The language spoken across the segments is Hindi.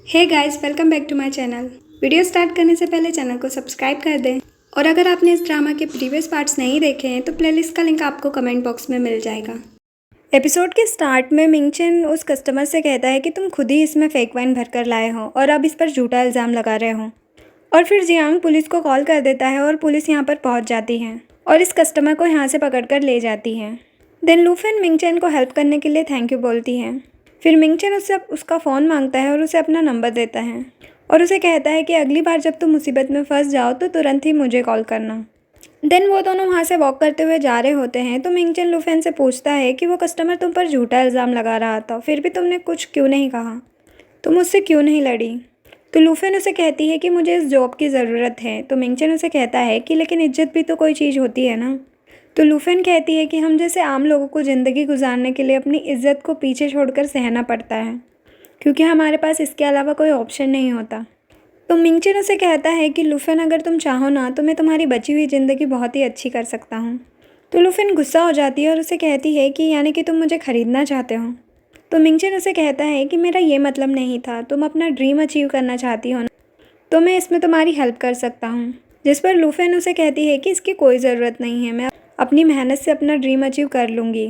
Hey guys, welcome back to my channel. Video start करने से पहले चैनल को सब्सक्राइब कर दें और अगर आपने इस ड्रामा के प्रीवियस पार्ट्स नहीं देखे हैं तो प्लेलिस्ट का लिंक आपको कमेंट बॉक्स में मिल जाएगा। एपिसोड के स्टार्ट में मिंगचन उस कस्टमर से कहता है कि तुम खुद ही इसमें फेक वाइन भर कर लाए हो और अब इस पर झूठा इल्ज़ाम लगा रहे हो। और फिर जियांग पुलिस को कॉल कर देता है और पुलिस यहाँ पर पहुँच जाती है और इस कस्टमर को यहाँ से पकड़ कर ले जाती है। देन लूफेन मिंगचन को हेल्प करने के लिए थैंक यू बोलती है। फिर मिंगचन उससे उसका फ़ोन मांगता है और उसे अपना नंबर देता है और उसे कहता है कि अगली बार जब तुम मुसीबत में फंस जाओ तो तुरंत ही मुझे कॉल करना। देन वो दोनों वहाँ से वॉक करते हुए जा रहे होते हैं तो मिंगचन लूफेन से पूछता है कि वो कस्टमर तुम पर झूठा इल्ज़ाम लगा रहा था, फिर भी तुमने कुछ क्यों नहीं कहा, तुम मुझसे क्यों नहीं लड़ी। तो लूफेन उसे कहती है कि मुझे इस जॉब की ज़रूरत है। तो मिंगचन उसे कहता है कि लेकिन इज्जत भी तो कोई चीज़ होती है ना। तो लूफेन कहती है कि हम जैसे आम लोगों को ज़िंदगी गुजारने के लिए अपनी इज्जत को पीछे छोड़कर सहना पड़ता है क्योंकि हमारे पास इसके अलावा कोई ऑप्शन नहीं होता। तो मिंगचन उसे कहता है कि लूफेन अगर तुम चाहो ना तो मैं तुम्हारी बची हुई ज़िंदगी बहुत ही अच्छी कर सकता हूँ। तो लूफेन गुस्सा हो जाती है और उसे कहती है कि यानी कि तुम मुझे ख़रीदना चाहते हो। तो मिंगचन उसे कहता है कि मेरा ये मतलब नहीं था, तुम अपना ड्रीम अचीव करना चाहती हो ना, तो मैं इसमें तुम्हारी हेल्प कर सकता हूँ। जिस पर लूफेन उसे कहती है कि इसकी कोई ज़रूरत नहीं है, मैं अपनी मेहनत से अपना ड्रीम अचीव कर लूँगी।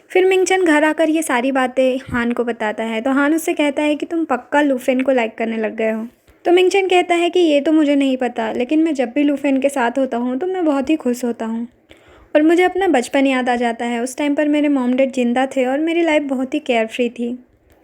फिर मिंगचन घर आकर ये सारी बातें हान को बताता है तो हान उससे कहता है कि तुम पक्का लूफेन को लाइक करने लग गए हो। तो मिंगचन कहता है कि ये तो मुझे नहीं पता, लेकिन मैं जब भी लूफेन के साथ होता हूँ तो मैं बहुत ही खुश होता हूँ और मुझे अपना बचपन याद आ जाता है। उस टाइम पर मेरे मॉम डैड जिंदा थे और मेरी लाइफ बहुत ही केयर फ्री थी।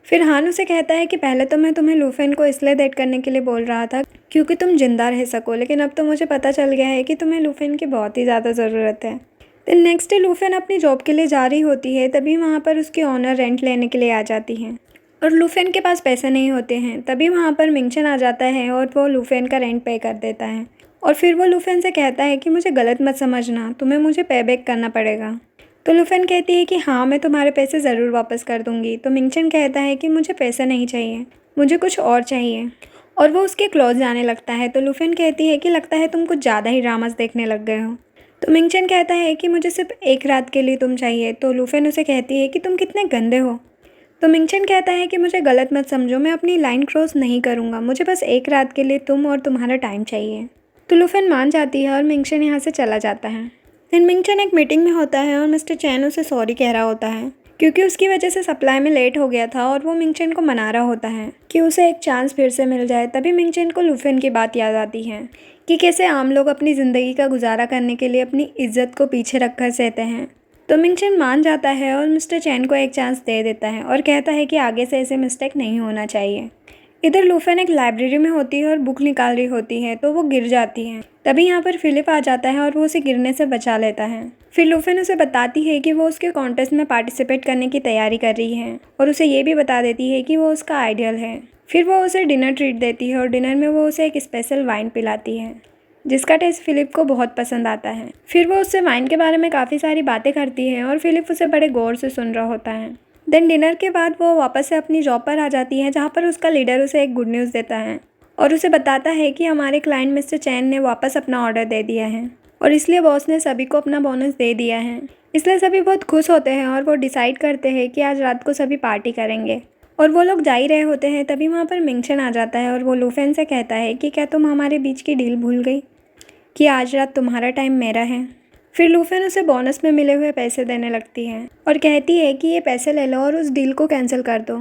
फिर हान उसे कहता है कि पहले तो मैं तुम्हें लूफेन को इसलिए डेट करने के लिए बोल रहा था क्योंकि तुम जिंदा रह सको, लेकिन अब तो मुझे पता चल गया है कि तुम्हें लूफेन की बहुत ही ज़्यादा ज़रूरत है। देन नेक्स्ट डे लूफेन अपनी जॉब के लिए जा रही होती है, तभी वहाँ पर उसकी ऑनर रेंट लेने के लिए आ जाती हैं और लूफेन के पास पैसे नहीं होते हैं। तभी वहाँ पर मिंगचन आ जाता है और वो लूफेन का रेंट पे कर देता है और फिर वो लूफेन से कहता है कि मुझे गलत मत समझना, तुम्हें मुझे पे बैक करना पड़ेगा। तो लूफेन कहती है कि हाँ, मैं तुम्हारे पैसे ज़रूर वापस कर दूँगी। तो मिंगचन कहता है कि मुझे पैसे नहीं चाहिए, मुझे कुछ और चाहिए और वो उसके क्लोज जाने लगता है। तो लूफेन कहती है कि लगता है तुम कुछ ज़्यादा ही ड्रामास देखने लग गए हो। तो मिंगचन कहता है कि मुझे सिर्फ एक रात के लिए तुम चाहिए। तो लूफेन उसे कहती है कि तुम कितने गंदे हो। तो मिंगचन कहता है कि मुझे गलत मत समझो, मैं अपनी लाइन क्रॉस नहीं करूँगा, मुझे बस एक रात के लिए तुम और तुम्हारा टाइम चाहिए। तो लूफेन मान जाती है और मिंगचन यहाँ से चला जाता है। देन मिंगचन एक मीटिंग में होता है और मिस्टर चैन उसे सॉरी कह रहा होता है क्योंकि उसकी वजह से सप्लाई में लेट हो गया था और वो मिंगचन को मना रहा होता है कि उसे एक चांस फिर से मिल जाए। तभी मिंगचन को लूफेन की बात याद आती है कि कैसे आम लोग अपनी ज़िंदगी का गुजारा करने के लिए अपनी इज्जत को पीछे रखकर सहते हैं। तो मिंगचन मान जाता है और मिस्टर चैन को एक चांस दे देता है और कहता है कि आगे से ऐसे मिस्टेक नहीं होना चाहिए। इधर लूफेन एक लाइब्रेरी में होती है और बुक निकाल रही होती है तो वो गिर जाती है। तभी यहाँ पर फिलिप आ जाता है और वो उसे गिरने से बचा लेता है। फिर लूफेन उसे बताती है कि वो उसके कॉन्टेस्ट में पार्टिसिपेट करने की तैयारी कर रही है और उसे ये भी बता देती है कि वो उसका आइडियल है। फिर वो उसे डिनर ट्रीट देती है और डिनर में वो उसे एक स्पेशल वाइन पिलाती है जिसका टेस्ट फिलिप को बहुत पसंद आता है। फिर वो उससे वाइन के बारे में काफ़ी सारी बातें करती है और फिलिप उसे बड़े गौर से सुन रहा होता है। देन डिनर के बाद वो वापस से अपनी जॉब पर आ जाती है जहाँ पर उसका लीडर उसे एक गुड न्यूज़ देता है और उसे बताता है कि हमारे क्लाइंट मिस्टर चैन ने वापस अपना ऑर्डर दे दिया है और इसलिए बॉस ने सभी को अपना बोनस दे दिया है। इसलिए सभी बहुत खुश होते हैं और वो डिसाइड करते हैं कि आज रात को सभी पार्टी करेंगे और वो लोग जा ही रहे होते हैं। तभी वहाँ पर मिंगचन आ जाता है और वो लूफेन से कहता है कि क्या तुम हमारे बीच की डील भूल गई कि आज रात तुम्हारा टाइम मेरा है। फिर लूफेन उसे बोनस में मिले हुए पैसे देने लगती है और कहती है कि ये पैसे ले लो और उस डील को कैंसिल कर दो।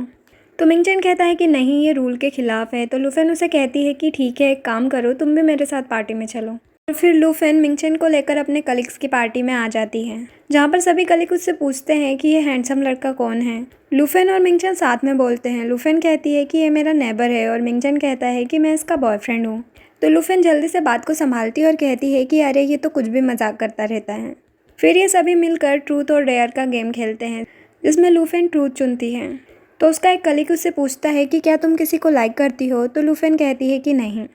तो मिंगचन कहता है कि नहीं, ये रूल के खिलाफ है। तो लूफेन उसे कहती है कि ठीक है, एक काम करो, तुम भी मेरे साथ पार्टी में चलो। और फिर लूफेन मिंगचन को लेकर अपने कलीग्स की पार्टी में आ जाती है जहाँ पर सभी कलीग उससे पूछते हैं कि ये हैंडसम लड़का कौन है। लूफेन और मिंगचन साथ में बोलते हैं। लूफेन कहती है कि ये मेरा नेबर है और मिंगचन कहता है कि मैं इसका बॉयफ्रेंड हूँ। तो लूफेन जल्दी से बात को संभालती है और कहती है कि अरे ये तो कुछ भी मजाक करता रहता है। फिर ये सभी मिलकर ट्रूथ और डेयर का गेम खेलते हैं जिसमें लूफेन ट्रूथ चुनती है। तो उसका एक कलीग उससे पूछता है कि क्या तुम किसी को लाइक करती हो। तो लूफेन कहती है कि नहीं।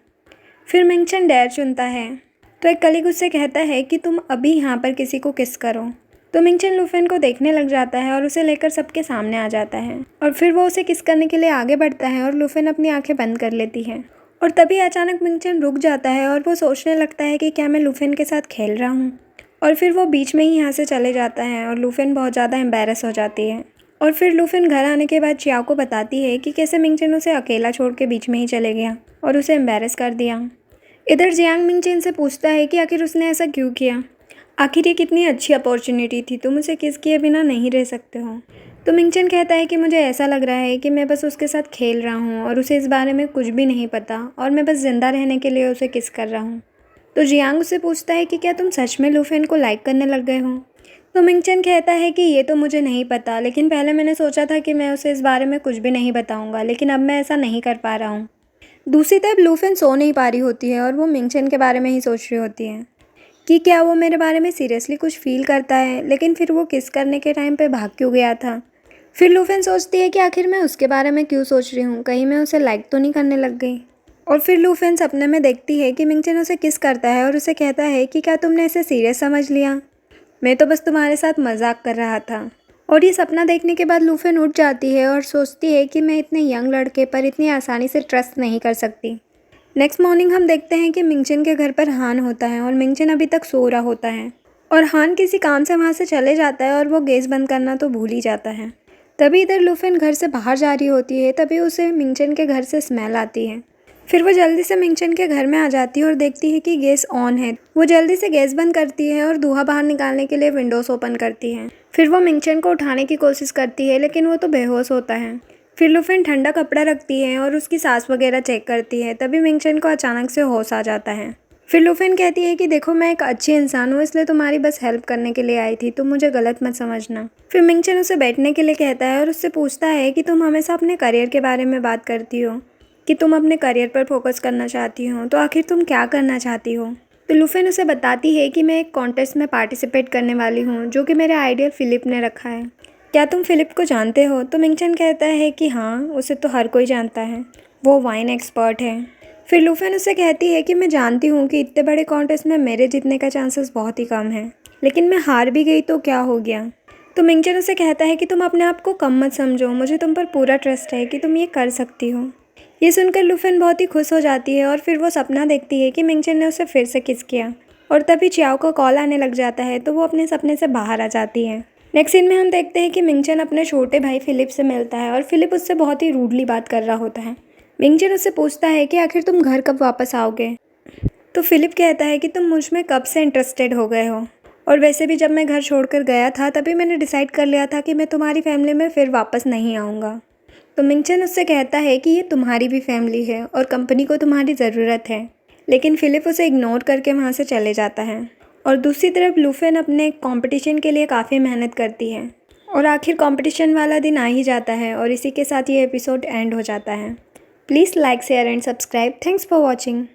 फिर मिंगचन डेयर चुनता है तो एक कलीग उससे कहता है कि तुम अभी यहाँ पर किसी को किस करो। तो मिंगचन लूफेन को देखने लग जाता है और उसे लेकर सबके सामने आ जाता है और फिर वो उसे किस करने के लिए आगे बढ़ता है और लूफेन अपनी आंखें बंद कर लेती है। और तभी अचानक मिंगचन रुक जाता है और वो सोचने लगता है कि क्या मैं लूफेन के साथ खेल रहा हूँ। और फिर वो बीच में ही यहाँ से चले जाता है और लूफेन बहुत ज़्यादा एम्बैरस हो जाती है और फिर लूफिन घर आने के बाद चियाओ को बताती है कि कैसे मिंगचन उसे अकेला छोड़ के बीच में ही चले गया और उसे एम्बेरस कर दिया। इधर जियांग मिंगचन से पूछता है कि आखिर उसने ऐसा क्यों किया। आखिर ये कितनी अच्छी अपॉर्चुनिटी थी, तुम उसे किस किए बिना नहीं रह सकते हो। तो मिंगचन कहता है कि मुझे ऐसा लग रहा है कि मैं बस उसके साथ खेल रहा हूँ और उसे इस बारे में कुछ भी नहीं पता और मैं बस ज़िंदा रहने के लिए उसे किस कर रहा हूँ। तो जियांग उससे पूछता है कि क्या तुम सच में लूफिन को लाइक करने लग गए हो। तो मिंगचन कहता है कि ये तो मुझे नहीं पता, लेकिन पहले मैंने सोचा था कि मैं उसे इस बारे में कुछ भी नहीं बताऊंगा, लेकिन अब मैं ऐसा नहीं कर पा रहा हूँ। दूसरी तरफ लूफिन सो नहीं पा रही होती है और वो मिंगचन के बारे में ही सोच रही होती है कि क्या वो मेरे बारे में सीरियसली कुछ फील करता है, लेकिन फिर वो किस करने के टाइम पे भाग क्यों गया था। फिर लूफिन सोचती है कि आखिर मैं उसके बारे में क्यों सोच रही हूँ, कहीं मैं उसे लाइक तो नहीं करने लग गई। और फिर लूफिन सपने में देखती है कि मिंगचन उसे किस करता है और उसे कहता है कि क्या तुमने इसे सीरियस समझ लिया, मैं तो बस तुम्हारे साथ मजाक कर रहा था। और ये सपना देखने के बाद लूफिन उठ जाती है और सोचती है कि मैं इतने यंग लड़के पर इतनी आसानी से ट्रस्ट नहीं कर सकती। नेक्स्ट मॉर्निंग हम देखते हैं कि मिंगचन के घर पर हान होता है और मिंगचन अभी तक सो रहा होता है और हान किसी काम से वहाँ से चले जाता है और वो गैस बंद करना तो भूल ही जाता है। तभी इधर लूफिन घर से बाहर जा रही होती है, तभी उसे मिंगचन के घर से स्मेल आती है। फिर वो जल्दी से मिंगचन के घर में आ जाती है और देखती है कि गैस ऑन है। वो जल्दी से गैस बंद करती है और धुआं बाहर निकालने के लिए विंडोज़ ओपन करती है। फिर वो मिंगचन को उठाने की कोशिश करती है, लेकिन वो तो बेहोश होता है। फिर लूफिन ठंडा कपड़ा रखती है और उसकी सांस वगैरह चेक करती है, तभी मिंगचन को अचानक से होश आ जाता है। फिर लूफिन कहती है कि देखो मैं एक अच्छी इंसान हूँ, इसलिए तुम्हारी बस हेल्प करने के लिए आई थी, तुम मुझे गलत मत समझना। फिर मिंगचन उसे बैठने के लिए कहता है और उससे पूछता है कि तुम हमेशा अपने करियर के बारे में बात करती हो, कि तुम अपने करियर पर फोकस करना चाहती हो, तो आखिर तुम क्या करना चाहती हो। तो लूफिन उसे बताती है कि मैं एक कॉन्टेस्ट में पार्टिसिपेट करने वाली हूँ जो कि मेरे आइडियल फिलिप ने रखा है। क्या तुम फिलिप को जानते हो। तो मिंगचन कहता है कि हाँ, उसे तो हर कोई जानता है, वो वाइन एक्सपर्ट है। फिर लूफिन उसे कहती है कि मैं जानती हूँ कि इतने बड़े कॉन्टेस्ट में मेरे जीतने का चांसेस बहुत ही कम है, लेकिन मैं हार भी गई तो क्या हो गया। तो मिंगचन उसे कहता है कि तुम अपने आप को कम मत समझो, मुझे तुम पर पूरा ट्रस्ट है कि तुम ये कर सकती हो। ये सुनकर लूफिन बहुत ही खुश हो जाती है और फिर वो सपना देखती है कि मिंगचन ने उसे फिर से किस किया। और तभी चियाओ का कॉल आने लग जाता है, तो वो अपने सपने से बाहर आ जाती है। नेक्स्ट सीन में हम देखते हैं कि मिंगचन अपने छोटे भाई फिलिप से मिलता है और फिलिप उससे बहुत ही रूडली बात कर रहा होता है। मिंगचन उससे पूछता है कि आखिर तुम घर कब वापस आओगे। तो फिलिप कहता है कि तुम मुझ में कब से इंटरेस्टेड हो गए हो, और वैसे भी जब मैं घर छोड़कर गया था तभी मैंने डिसाइड कर लिया था कि मैं तुम्हारी फैमिली में फिर वापस नहीं आऊँगा। तो मिंगचन उससे कहता है कि ये तुम्हारी भी फैमिली है और कंपनी को तुम्हारी ज़रूरत है, लेकिन फिलिप उसे इग्नोर करके वहाँ से चले जाता है। और दूसरी तरफ लूफिन अपने कंपटीशन के लिए काफ़ी मेहनत करती है और आखिर कंपटीशन वाला दिन आ ही जाता है और इसी के साथ ये एपिसोड एंड हो जाता है। Please like share and subscribe. Thanks for watching.